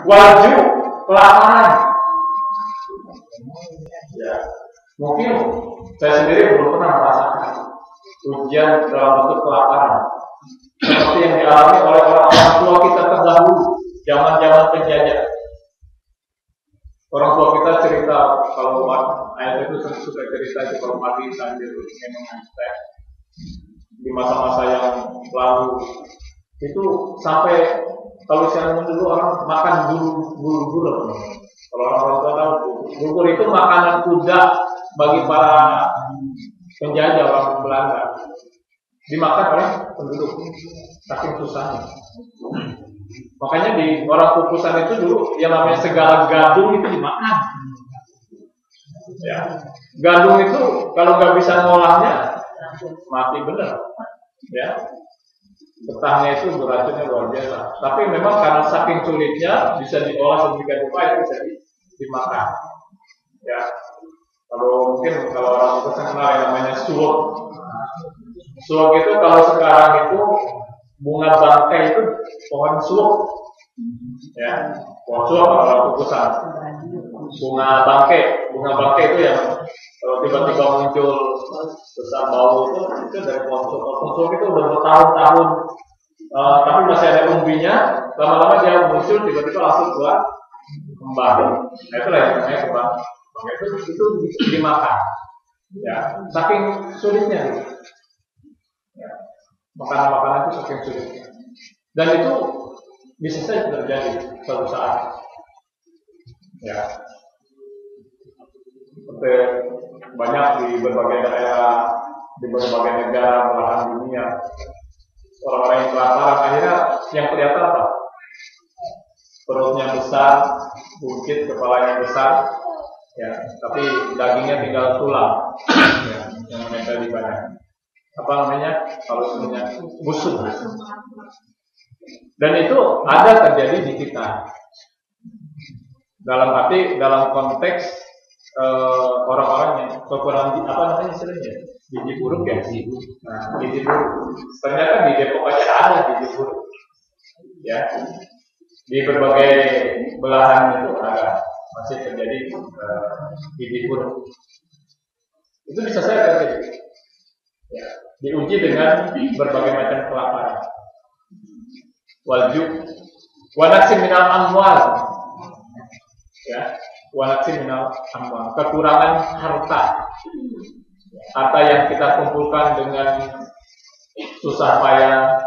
Waju kelaparan. Ya, mungkin saya sendiri belum pernah merasakan ujian dalam bentuk kelaparan seperti yang dialami oleh orang tua kita terdahulu zaman-zaman penjajah. Orang tua kita cerita kalau ayat itu suka cerita itu kalau mati sambil minum teh di masa-masa yang lalu itu sampai kalau saya dulu orang makan bulu. Kalau orang tua tahu bulgur itu makanan kuda bagi para penjajah orang Belanda, dimakan oleh penduduk saking susahnya. Makanya di orang kukusan itu dulu yang namanya segala gadung itu dimakan. Ya, gadung itu kalau nggak bisa ngolahnya mati bener. Ya, getahnya itu beracunnya luar biasa. Tapi memang karena saking sulitnya bisa diolah sedemikian rupa itu bisa dimakan. Ya, kalau orang kukusan kenal yang namanya suwok. Suwok itu kalau sekarang itu bunga bangkai itu pohon suwok, ya, pohon suwok kalau kukusan. Bunga bangkai itu yang kalau tiba-tiba muncul besar bau itu dari pohon suwok. Pohon suwok itu udah bertahun-tahun, tapi masih ada umbinya. Lama-lama dia muncul tiba-tiba langsung keluar kembang. Nah itulah yang namanya kembang. Itu dimakan. Ya, saking sulitnya. Ya, makanan-makanan itu saking sulitnya. Dan itu bisa saja terjadi suatu saat. Ya, seperti banyak di berbagai daerah, di berbagai negara belahan dunia, orang-orang yang kelaparan akhirnya yang kelihatan apa? Perutnya besar, buncit, kepalanya besar, ya, tapi dagingnya tinggal tulang, ya, yang menempel di badan. Apa namanya? Kalau sebenarnya busuk. Dan itu ada terjadi di kita. Dalam konteks orang-orang yang kekurangan apa namanya istilahnya? Gizi buruk ya. Nah, gizi buruk. Ternyata di Depok aja ada gizi buruk. Ya. Di berbagai belahan itu ada masih terjadi gizi buruk. Itu bisa saja terjadi. Ya, diuji dengan berbagai macam kelaparan. Walju, wanaksi minal amwal, ya, wanaksi minal amwal, kekurangan harta yang kita kumpulkan dengan susah payah,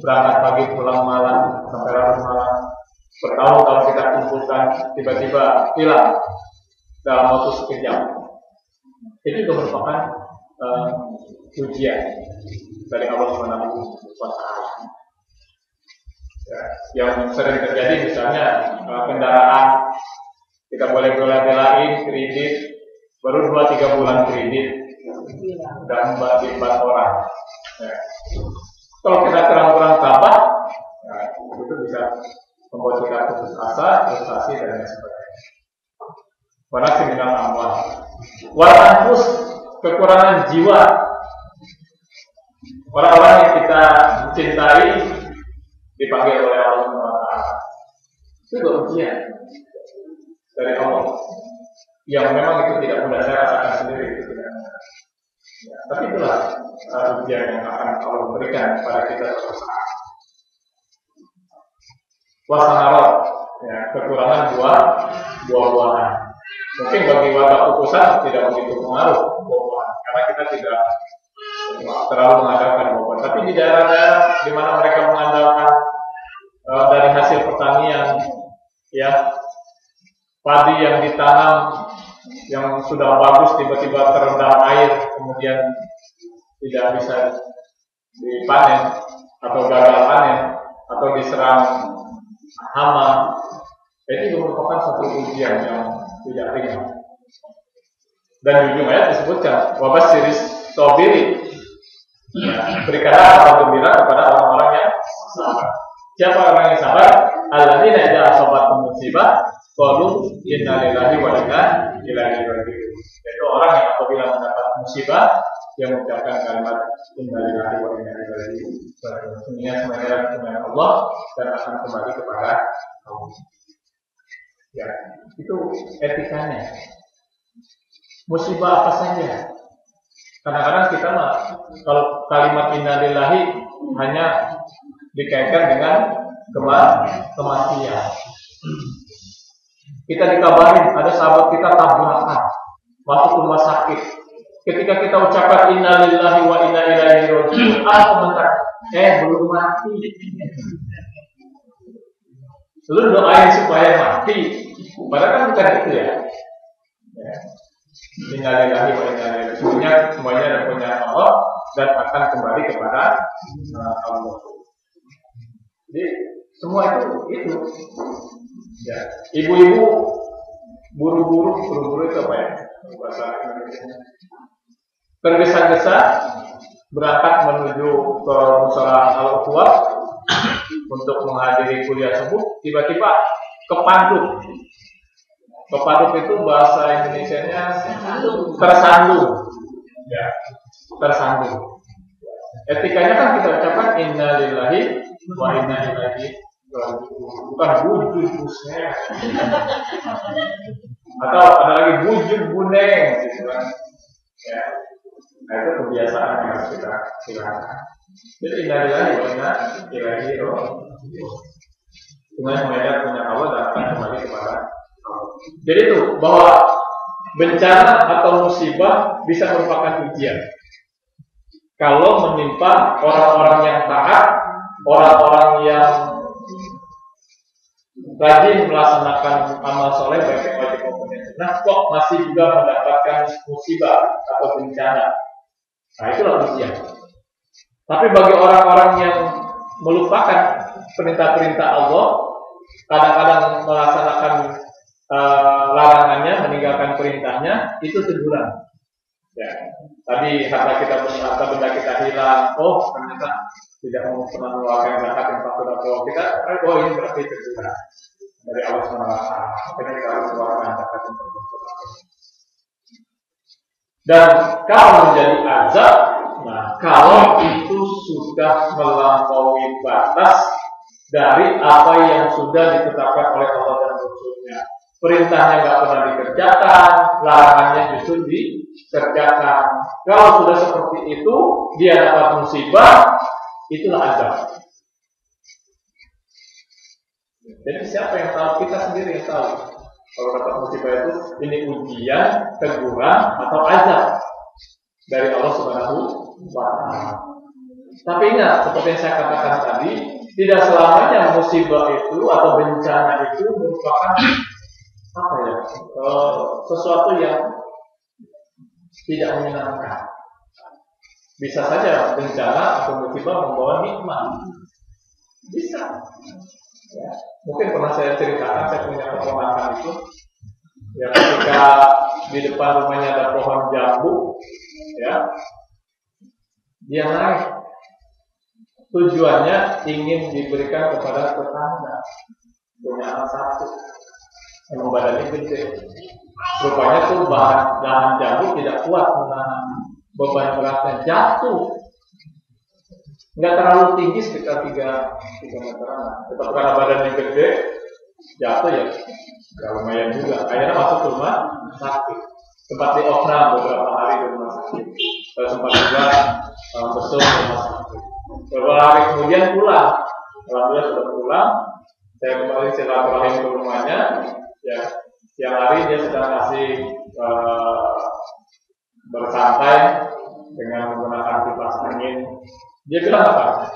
berangkat pagi pulang malam sampai larut malam, bertahun-tahun kita kumpulkan, tiba-tiba hilang dalam waktu sekejap. Itu juga merupakan ujian dari Allah Subhanahu wa Ta'ala. Ya, yang sering terjadi misalnya kendaraan kita boleh bela-belain kredit baru 2-3 bulan kredit dan empat orang. Ya. Kalau kita kurang tabah, ya, itu bisa membuat kita putus asa, frustasi dan lain sebagainya. Wanaksi minal amwal, waranfus, kekurangan jiwa. Orang-orang yang kita cintai dipanggil oleh Allah SWT. Itu ujian dari Allah yang memang itu tidak mudah, saya rasakan sendiri itu tidak mudah. Ya, tapi itulah ujian yang akan Allah berikan kepada kita suatu saat. Wasanarot, ya, kekurangan buah-buahan. Mungkin bagi warga kukusan tidak begitu pengaruh buah-buahan karena kita tidak terlalu mengandalkan buah-buahan. Tapi di daerah-daerah di mana mereka mengandalkan dari hasil pertanian, ya, padi yang ditanam yang sudah bagus tiba-tiba terendam air kemudian tidak bisa dipanen atau gagal panen atau diserang hama, itu merupakan satu ujian yang tidak ringan. Dan di ujung ayat disebutkan wabasyiris sabiri, berikanlah kabar gembira kepada orang-orang yang sabar. Siapa orang yang sabar? Alladzina idza asabathum musibah qalu inna lillahi wa inna ilaihi raji'un. Yaitu orang yang apabila mendapat musibah dia mengucapkan kalimat inna lillahi wa inna ilaihi raji'un. Sesungguhnya semuanya dengan Allah dan akan kembali kepada Allah. Ya, itu etikanya. Musibah apa saja. Kadang-kadang kita mah kalau kalimat innalillahi hanya dikaitkan dengan kematian. Kita dikabarin ada sahabat kita tabrakan masuk rumah sakit. Ketika kita ucapkan innalillahi wa inna ilaihi raji'un, komentar, belum mati. Lu doain supaya mati. Padahal kan bukan itu ya. Innalillahi wa inna ilaihi raji'un. Semuanya ada punya Allah dan akan kembali kepada Allah. Jadi semua itu. Ya, ibu-ibu buru-buru itu apa ya? Bahasa Indonesia. Tergesa-gesa berangkat menuju ke musala Al-Ukhwah untuk menghadiri kuliah subuh, tiba-tiba kepaduk. Kepaduk itu bahasa Indonesianya tersandung. Ya, tersandung. Etikanya kan kita ucapkan innalillahi wa inna ilaihi raji'un. Bukan wujud busnya. Atau ada lagi wujud buneng gitu kan. Ya. Nah, itu kebiasaan yang harus kita hilangkan. Jadi innalillahi wa inna ilaihi raji'un. Dengan menghadap punya Allah dan akan kembali kepada Allah. Jadi itu bahwa bencana atau musibah bisa merupakan ujian. Kalau menimpa orang-orang yang taat, orang-orang yang rajin melaksanakan amal soleh baik yang wajib maupun yang sunnah, kok masih juga mendapatkan musibah atau bencana. Nah, itulah ujian. Tapi bagi orang-orang yang melupakan perintah-perintah Allah, kadang-kadang melaksanakan larangannya, meninggalkan perintahnya, itu teguran. Ya, tadi harta benda kita hilang, ternyata tidak mau pernah mengeluarkan zakat yang patut atau kita, ini berarti teguran dari Allah SWT. Makanya kita harus mengeluarkan zakat yang patut. Dan kalau menjadi azab, nah kalau itu sudah melampaui batas dari apa yang sudah ditetapkan oleh Allah dan Rasulnya. Perintahnya nggak pernah dikerjakan, larangannya justru dikerjakan. Kalau sudah seperti itu, dia dapat musibah, itulah azab. Jadi siapa yang tahu? Kita sendiri yang tahu. Kalau dapat musibah itu, ini ujian, teguran, atau azab dari Allah Subhanahu wa Ta'ala. Tapi ingat, seperti yang saya katakan tadi, tidak selamanya musibah itu atau bencana itu merupakan sesuatu yang tidak menyenangkan. Bisa saja bencana atau musibah membawa nikmat. Bisa. Ya. Mungkin pernah saya ceritakan, saya punya keponakan itu, ya ketika di depan rumahnya ada pohon jambu, ya, dia naik. Tujuannya ingin diberikan kepada tetangga, punya anak satu. Yang badannya gede. Rupanya tuh dahan jambu tidak kuat menahan beban beratnya, jatuh. Nggak terlalu tinggi, sekitar 3 meteran. Tetap karena badannya gede, jatuh ya. Nggak lumayan juga. Akhirnya masuk ke rumah sakit. Sempat diopnam beberapa hari di rumah sakit. Lalu sempat juga besok di rumah sakit. Beberapa hari kemudian pulang. Alhamdulillah sudah pulang. Saya kembali silaturahim ke rumahnya. Ya, siang hari dia sedang masih bersantai dengan menggunakan kipas angin. Dia bilang apa?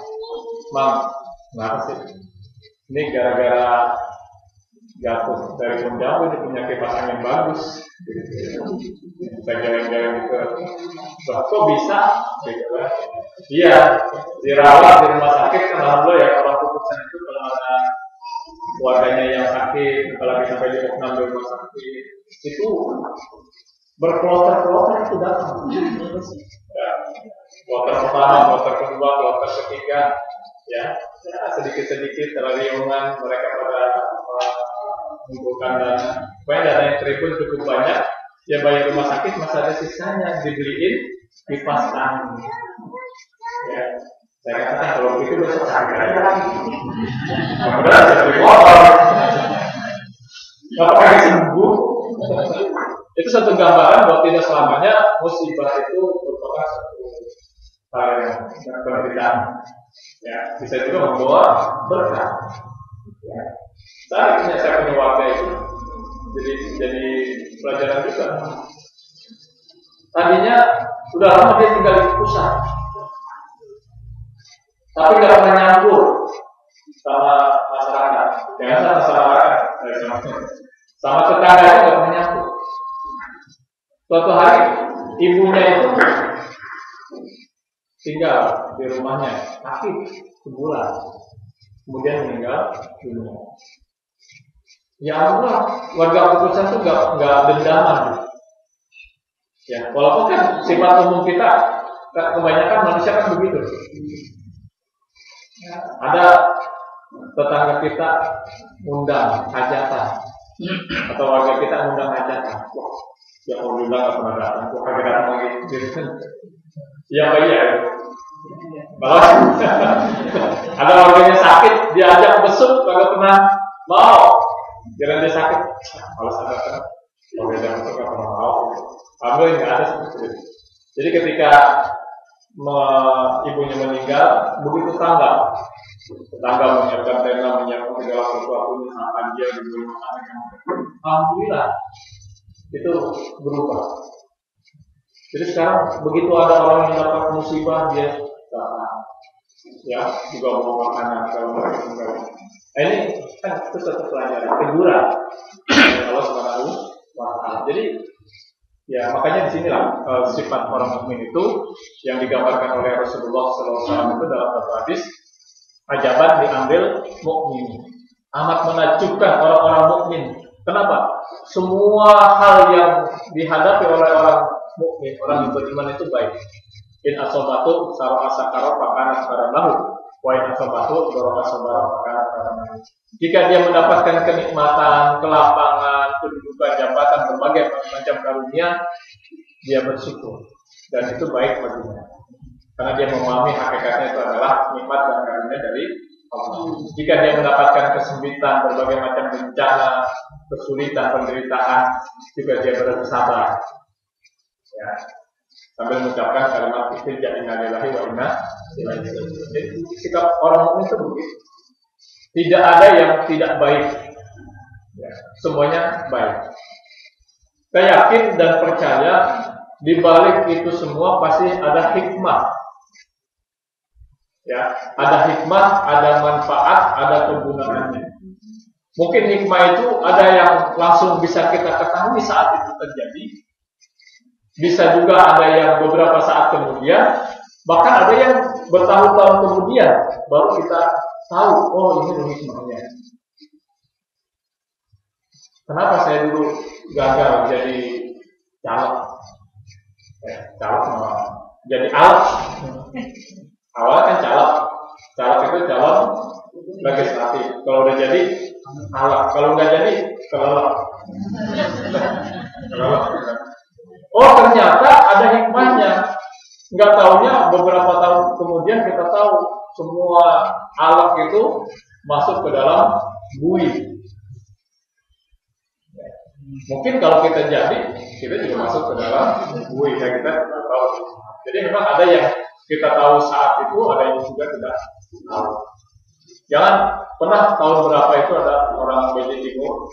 Mam, kenapa sih? Ini gara-gara jatuh dari pohon jambu, dia punya kipas angin bagus. Bisa geleng-geleng gitu. Kok bisa? Iya, dirawat di rumah sakit. Alhamdulillah ya, kalau keputusan itu kalau ada keluarganya yang sakit, apalagi sampai di opnam di rumah sakit, itu berkloter-kloter itu datang. Ya, kloter pertama, kloter kedua, kloter ketiga, ya sedikit-sedikit terliungan mereka pada mengumpulkan dana. Pokoknya dana yang terhimpun cukup banyak. Ya bayar rumah sakit masih ada sisanya, dibeliin kipas angin. Ya. Saya katakan kalau begitu besok harganya lagi. Kemudian saya beli motor. apakah sembuh? Itu satu gambaran bahwa tidak selamanya musibah itu merupakan satu hal yang penderitaan. Ya, bisa juga membawa berkah. Ya. Saya punya warga itu jadi pelajaran juga. Tadinya sudah lama dia tinggal di pusat, tapi nggak pernah nyampur sama masyarakat. Jangan sama masyarakat, sama tetangganya nggak pernah nyampur. Suatu hari ibunya itu tinggal di rumahnya, sakit sebulan, kemudian meninggal dunia. Ya Allah, warga Kukusan itu nggak dendaman. Ya, walaupun kan sifat umum kita, kebanyakan manusia kan begitu. Ada tetangga kita undang hajatan, atau warga kita undang hajatan. Wah, ya Alhamdulillah nggak pernah datang. Kok kagak datang lagi? Iya bayar. Kalau ada warganya sakit, diajak besuk, kagak pernah mau. Jangan dia sakit, kalau sadar kan, kalau dia besuk nggak pernah mau. Alhamdulillah nggak ada seperti itu. Jadi ketika ibunya meninggal, begitu tetangga menyiapkan tenda, menyiapkan segala sesuatunya, makan dia diberi makanan yang alhamdulillah itu berubah. Jadi sekarang begitu ada orang yang dapat musibah, dia datang, ya juga mau makanan kalau mereka. Nah, ini kan itu satu pelajaran teguran Allah Subhanahu wa Ta'ala. Jadi ya makanya di sinilah sifat orang mukmin itu yang digambarkan oleh Rasulullah SAW itu dalam satu hadis, ajaban diambil mukmin. Amat menakjubkan orang-orang mukmin. Kenapa? Semua hal yang dihadapi oleh orang mukmin, orang yang beriman itu baik. In asobatu saro asakaro pakana saranlahu, wa in asobatu doro asobaro pakana saranlahu. Jika dia mendapatkan kenikmatan, kelapangan, kedudukan, jabatan, berbagai macam karunia, dia bersyukur dan itu baik baginya. Karena dia memahami hakikatnya itu adalah nikmat dan karunia dari Allah. Jika dia mendapatkan kesempitan, berbagai macam bencana, kesulitan, penderitaan, juga dia bersabar. Ya, sambil mengucapkan kalimat istirja inna lillahi wa inna ilaihi raji'un. Jadi sikap orang mukmin itu begitu. Tidak ada yang tidak baik. Ya, semuanya baik. Saya yakin dan percaya di balik itu semua pasti ada hikmah. Ya, ada hikmah, ada manfaat, ada kegunaannya. Mungkin hikmah itu ada yang langsung bisa kita ketahui saat itu terjadi. Bisa juga ada yang beberapa saat kemudian, bahkan ada yang bertahun-tahun kemudian baru kita tahu, oh ini hikmahnya. Kenapa saya dulu gagal jadi caleg? Caleg malah jadi alat. Awalnya kan caleg itu calon legislatif. Kalau udah jadi alat, kalau nggak jadi kelelep. Oh ternyata ada hikmahnya. Nggak taunya beberapa tahun kemudian kita tahu semua alat itu masuk ke dalam bui. Mungkin kalau kita jadi, kita juga masuk ke dalam bui yang kita tahu. Jadi memang ada yang kita tahu saat itu, ada yang juga tidak tahu. Jangan pernah tahun berapa itu ada orang BJ Timur,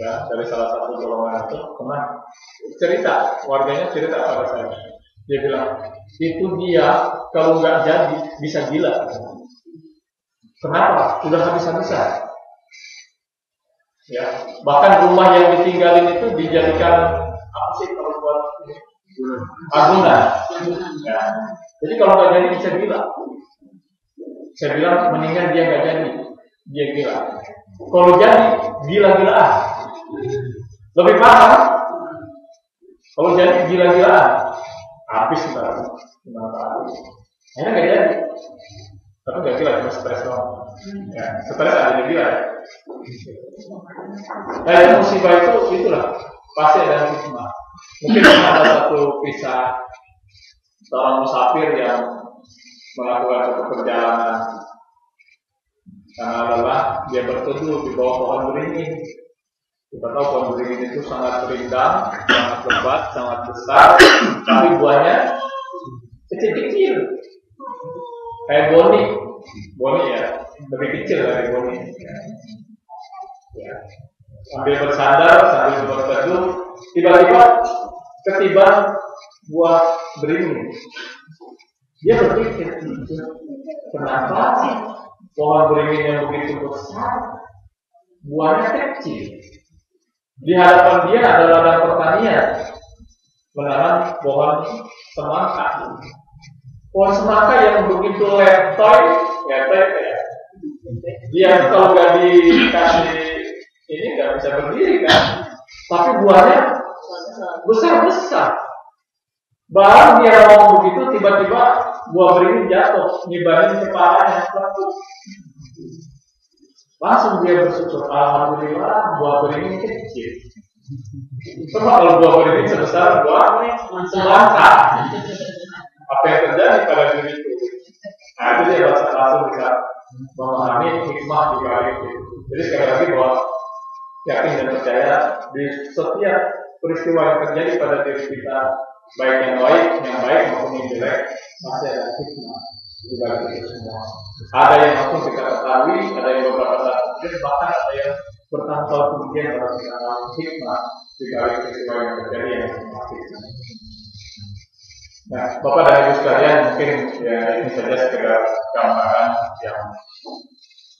ya dari salah satu golongan itu pernah cerita, warganya cerita pada saya. Dia bilang, itu dia kalau nggak jadi bisa gila. Kenapa? Sudah habis-habisan. Ya, bahkan rumah yang ditinggalin itu dijadikan apa sih kalau buat bangunan. Ya. Jadi kalau nggak jadi bisa gila. Saya bilang mendingan dia nggak jadi, dia gila. Kalau jadi gila-gilaan, lebih paham. Kalau jadi gila-gilaan, habis kita. Akhirnya nggak jadi. Tapi nggak gila, cuma stres doang. Ya, stres ada yang gila. Nah, musibah itu itulah pasti ada hikmah. Mungkin ada satu kisah seorang musafir yang melakukan satu perjalanan karena lelah, dia berteduh di bawah pohon beringin. Kita tahu pohon beringin itu sangat rindang, sangat lebat, sangat besar, tapi buahnya kecil-kecil. Kayak boni ya, lebih kecil dari boni. Ya. Sambil bersandar, sambil berteduh, tiba-tiba ketiban buah beringin. Dia berpikir, kenapa sih pohon beringin yang begitu besar, buahnya kecil? Di hadapan dia ada ladang pertanian, menanam pohon semangka. Pohon semangka yang begitu letoy ya, dia kalau nggak dikasih ini nggak bisa berdiri kan, tapi buahnya besar-besar. Baru dia ngomong begitu, tiba-tiba buah beringin jatuh, nyebarin kepalanya. Langsung dia bersyukur, alhamdulillah buah beringin kecil. Coba kalau buah beringin sebesar buah semangka, apa yang terjadi pada diriku? Nah itu dia langsung bisa memahami hikmah di balik itu. Jadi sekali lagi bahwa yakin dan percaya di setiap peristiwa yang terjadi pada diri kita, baik yang baik maupun yang jelek, masih ada hikmah di balik itu semua. Ada yang langsung kita ketahui, ada yang beberapa saat kemudian, bahkan ada yang bertahun-tahun kemudian baru kita tahu hikmah di balik peristiwa yang terjadi yang hikmah. Nah, Bapak dan Ibu sekalian, mungkin ya ini saja sekedar gambaran yang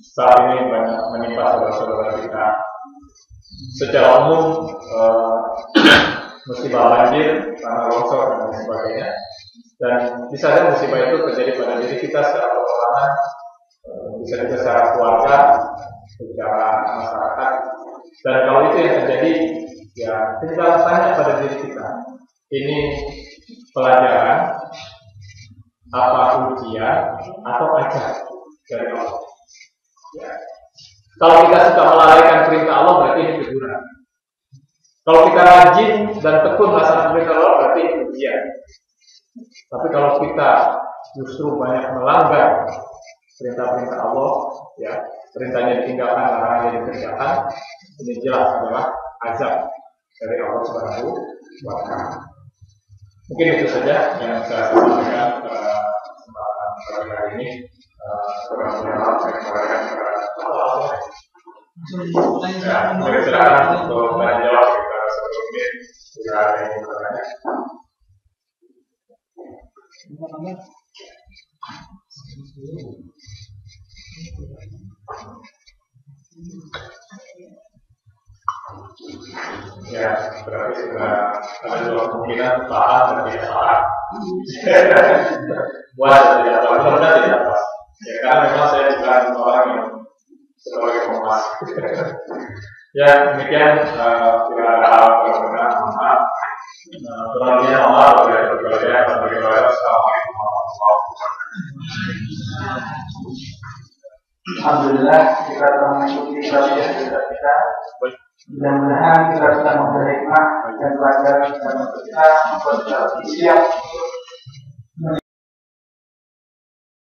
saat ini banyak menimpa saudara-saudara kita. Secara umum, musibah banjir, tanah longsor dan lain sebagainya. Dan bisa saja musibah itu terjadi pada diri kita secara perorangan, bisa juga secara keluarga, secara masyarakat. Dan kalau itu yang terjadi, ya tinggal tanya pada diri kita. Ini pelajaran, apa ujian atau ajar dari Allah. Ya. Kalau kita suka melalaikan perintah Allah, berarti ini teguran. Kalau kita rajin dan tekun melaksanakan perintah Allah, berarti ini ujian. Tapi kalau kita justru banyak melanggar perintah-perintah Allah, ya perintahnya ditinggalkan, larangannya dikerjakan, ini jelas adalah azab dari Allah Subhanahu wa Ta'ala. Mungkin itu saja yang saya sampaikan pada kesempatan kali ini. Mudah-mudahan saya kembalikan kepada silakan untuk menjawab kita sebelumnya jika ada yang bertanya. Ya, berarti sudah ada dua kemungkinan paham dan tidak paham. Buat tidak paham, mudah-mudahan tidak pas. Ya, karena memang saya juga orang yang sebagai pemas. Ya, demikian tidak ada hal berkenan. Kurangnya Allah berkata sebagai orang Assalamualaikum warahmatullahi wabarakatuh. Alhamdulillah kita telah mengikuti kajian kita. Mudah-mudahan kita bisa memberi hikmah dan pelajaran dan kita membuat kita siap